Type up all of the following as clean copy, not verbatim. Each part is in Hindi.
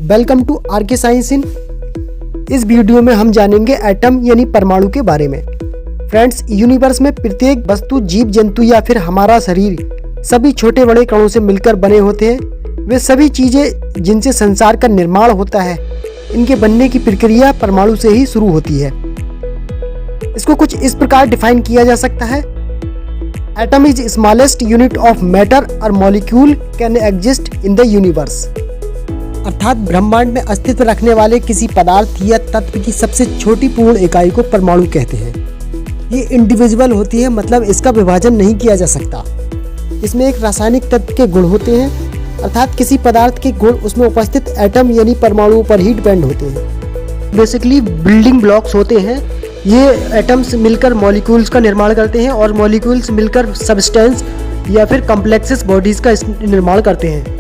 वेलकम टू आरके साइंस इन। इस वीडियो में हम जानेंगे एटम यानी परमाणु के बारे में। फ्रेंड्स, यूनिवर्स में प्रत्येक वस्तु, जीव जंतु या फिर हमारा शरीर सभी छोटे बड़े कणों से मिलकर बने होते हैं। वे सभी चीजें जिनसे संसार का निर्माण होता है, इनके बनने की प्रक्रिया परमाणु से ही शुरू होती है। इसको कुछ इस प्रकार डिफाइन किया जा सकता है। Atom is smallest unit of matter और molecule can exist in the universe. अर्थात ब्रह्मांड में अस्तित्व रखने वाले किसी पदार्थ या तत्व की सबसे छोटी पूर्ण इकाई को परमाणु कहते हैं। ये इंडिविजुअल होती है, मतलब इसका विभाजन नहीं किया जा सकता। इसमें एक रासायनिक तत्व के गुण होते हैं, अर्थात किसी पदार्थ के गुण उसमें उपस्थित एटम यानी परमाणु पर ही डिपेंड होते हैं। बेसिकली बिल्डिंग ब्लॉक्स होते हैं। ये एटम्स मिलकर मॉलिक्यूल्स का निर्माण करते हैं और मॉलिक्यूल्स मिलकर सब्सटेंस या फिर कॉम्प्लेक्सेस बॉडीज का निर्माण करते हैं।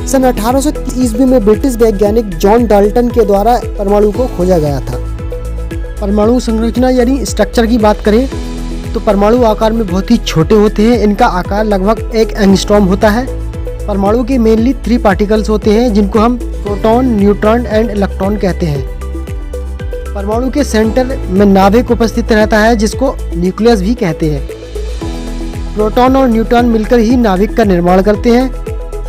सन 1830 ईस्वी में ब्रिटिश वैज्ञानिक जॉन डाल्टन के द्वारा परमाणु को खोजा गया था। परमाणु संरचना यानी स्ट्रक्चर की बात करें तो परमाणु आकार में बहुत ही छोटे होते हैं। इनका आकार लगभग 1 एंगस्ट्रॉम होता है। परमाणु के मेनली 3 पार्टिकल्स होते हैं, जिनको हम प्रोटॉन, न्यूट्रॉन एंड इलेक्ट्रॉन कहते हैं। परमाणु के सेंटर में नाभिक उपस्थित रहता है, जिसको न्यूक्लियस भी कहते हैं। प्रोटॉन और न्यूट्रॉन मिलकर ही नाभिक का निर्माण करते हैं,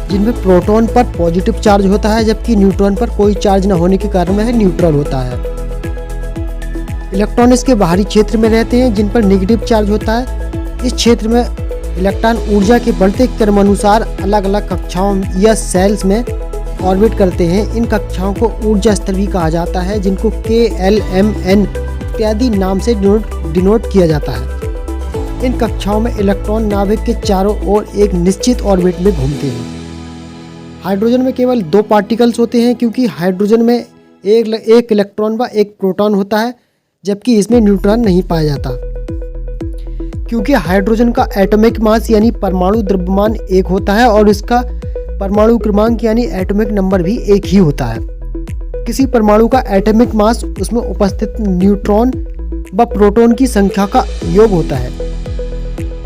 जिनमें प्रोटॉन पर पॉजिटिव चार्ज होता है, जबकि न्यूट्रॉन पर कोई चार्ज न होने के कारण वह न्यूट्रल होता है। इलेक्ट्रॉन इसके बाहरी क्षेत्र में रहते हैं, जिन पर नेगेटिव चार्ज होता है। इस क्षेत्र में इलेक्ट्रॉन ऊर्जा के बढ़ते क्रमानुसार अलग अलग कक्षाओं या सेल्स में ऑर्बिट करते हैं। इन कक्षाओं को ऊर्जा स्तर भी कहा जाता है, जिनको K, L, M, N इत्यादि नाम से डिनोट किया जाता है। इन कक्षाओं में इलेक्ट्रॉन नाभिक के चारों ओर एक निश्चित ऑर्बिट में घूमते हैं। हाइड्रोजन में केवल 2 पार्टिकल्स होते हैं, क्योंकि हाइड्रोजन में एक इलेक्ट्रॉन व एक प्रोटॉन होता है, जबकि इसमें न्यूट्रॉन नहीं पाया जाता। क्योंकि हाइड्रोजन का एटॉमिक मास यानी परमाणु द्रव्यमान 1 होता है और इसका परमाणु क्रमांक यानी एटॉमिक नंबर भी 1 ही होता है। किसी परमाणु का एटॉमिक मास उसमें उपस्थित न्यूट्रॉन व प्रोटॉन की संख्या का योग होता है,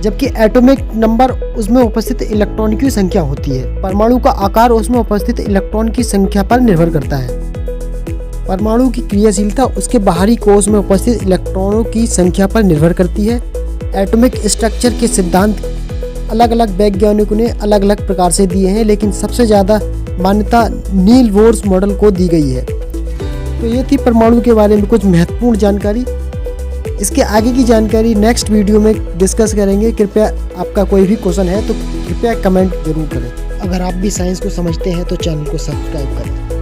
जबकि एटॉमिक नंबर उसमें उपस्थित इलेक्ट्रॉन की संख्या होती है। परमाणु का आकार उसमें उपस्थित इलेक्ट्रॉन की संख्या पर निर्भर करता है। परमाणु की क्रियाशीलता उसके बाहरी कोश में उपस्थित इलेक्ट्रॉनों की संख्या पर निर्भर करती है। एटॉमिक स्ट्रक्चर के सिद्धांत अलग अलग वैज्ञानिकों ने अलग अलग प्रकार से दिए हैं, लेकिन सबसे ज़्यादा मान्यता नील बोर्स मॉडल को दी गई है। तो ये थी परमाणु के बारे में कुछ महत्वपूर्ण जानकारी। इसके आगे की जानकारी नेक्स्ट वीडियो में डिस्कस करेंगे। कृपया आपका कोई भी क्वेश्चन है तो कृपया कमेंट जरूर करें। अगर आप भी साइंस को समझते हैं तो चैनल को सब्सक्राइब करें।